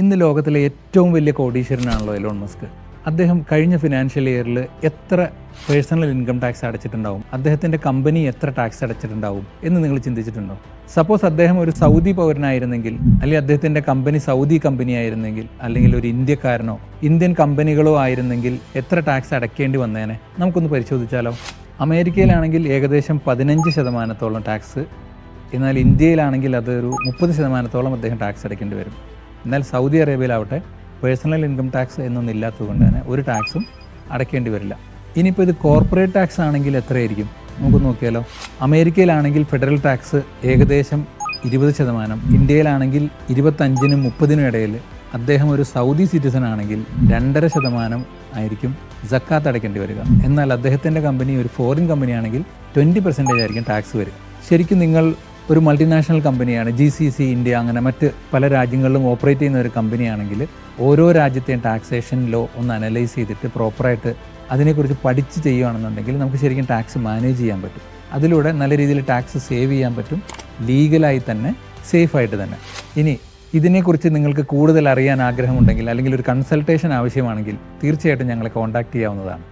ഇന്ന് ലോകത്തിലെ ഏറ്റവും വലിയ കോടീശ്വരനാണല്ലോ എലോൺ മസ്ക്. അദ്ദേഹം കഴിഞ്ഞ ഫിനാൻഷ്യൽ ഇയറിൽ എത്ര പേഴ്സണൽ ഇൻകം ടാക്സ് അടച്ചിട്ടുണ്ടാവും, അദ്ദേഹത്തിൻ്റെ കമ്പനി എത്ര ടാക്സ് അടച്ചിട്ടുണ്ടാവും എന്ന് നിങ്ങൾ ചിന്തിച്ചിട്ടുണ്ടോ? സപ്പോസ് അദ്ദേഹം ഒരു സൗദി പൗരനായിരുന്നെങ്കിൽ, അല്ലെങ്കിൽ അദ്ദേഹത്തിൻ്റെ കമ്പനി സൗദി കമ്പനി ആയിരുന്നെങ്കിൽ, അല്ലെങ്കിൽ ഒരു ഇന്ത്യക്കാരനോ ഇന്ത്യൻ കമ്പനികളോ ആയിരുന്നെങ്കിൽ എത്ര ടാക്സ് അടയ്ക്കേണ്ടി വന്നേനെ? നമുക്കൊന്ന് പരിശോധിച്ചാലോ. അമേരിക്കയിലാണെങ്കിൽ ഏകദേശം 15% ടാക്സ്, എന്നാൽ ഇന്ത്യയിലാണെങ്കിൽ അതൊരു 30% അദ്ദേഹം ടാക്സ് അടയ്ക്കേണ്ടി വരും. എന്നാൽ സൗദി അറേബ്യയിലാവട്ടെ പേഴ്സണൽ ഇൻകം ടാക്സ് എന്നൊന്നും ഇല്ലാത്തതുകൊണ്ട് തന്നെ ഒരു ടാക്സും അടയ്ക്കേണ്ടി വരില്ല. ഇനിയിപ്പോൾ ഇത് കോർപ്പറേറ്റ് ടാക്സ് ആണെങ്കിൽ എത്രയായിരിക്കും നമുക്ക് നോക്കിയാലോ. അമേരിക്കയിലാണെങ്കിൽ ഫെഡറൽ ടാക്സ് ഏകദേശം 20%, ഇന്ത്യയിലാണെങ്കിൽ 25-നും 30-നും ഇടയിൽ. അദ്ദേഹം ഒരു സൗദി സിറ്റിസൺ ആണെങ്കിൽ 2.5% ആയിരിക്കും സക്കാത്ത് അടയ്ക്കേണ്ടി വരിക. എന്നാൽ അദ്ദേഹത്തിൻ്റെ കമ്പനി ഒരു ഫോറിൻ കമ്പനി ആണെങ്കിൽ 20% ആയിരിക്കും ടാക്സ് വരിക. ശരിക്കും നിങ്ങൾ ഒരു മൾട്ടിനാഷണൽ കമ്പനിയാണ്, GCC ഇന്ത്യ, അങ്ങനെ മറ്റ് പല രാജ്യങ്ങളിലും ഓപ്പറേറ്റ് ചെയ്യുന്ന ഒരു കമ്പനിയാണെങ്കിൽ ഓരോ രാജ്യത്തെയും ടാക്സേഷൻ ലോ ഒന്ന് അനലൈസ് ചെയ്തിട്ട് പ്രോപ്പറായിട്ട് അതിനെക്കുറിച്ച് പഠിച്ച് ചെയ്യുകയാണെന്നുണ്ടെങ്കിൽ നമുക്ക് ശരിക്കും ടാക്സ് മാനേജ് ചെയ്യാൻ പറ്റും. അതിലൂടെ നല്ല രീതിയിൽ ടാക്സ് സേവ് ചെയ്യാൻ പറ്റും, ലീഗലായി തന്നെ, സേഫായിട്ട് തന്നെ. ഇനി ഇതിനെക്കുറിച്ച് നിങ്ങൾക്ക് കൂടുതൽ അറിയാൻ ആഗ്രഹമുണ്ടെങ്കിൽ അല്ലെങ്കിൽ ഒരു കൺസൾട്ടേഷൻ ആവശ്യമാണെങ്കിൽ തീർച്ചയായിട്ടും ഞങ്ങളെ കോൺടാക്റ്റ് ചെയ്യാവുന്നതാണ്.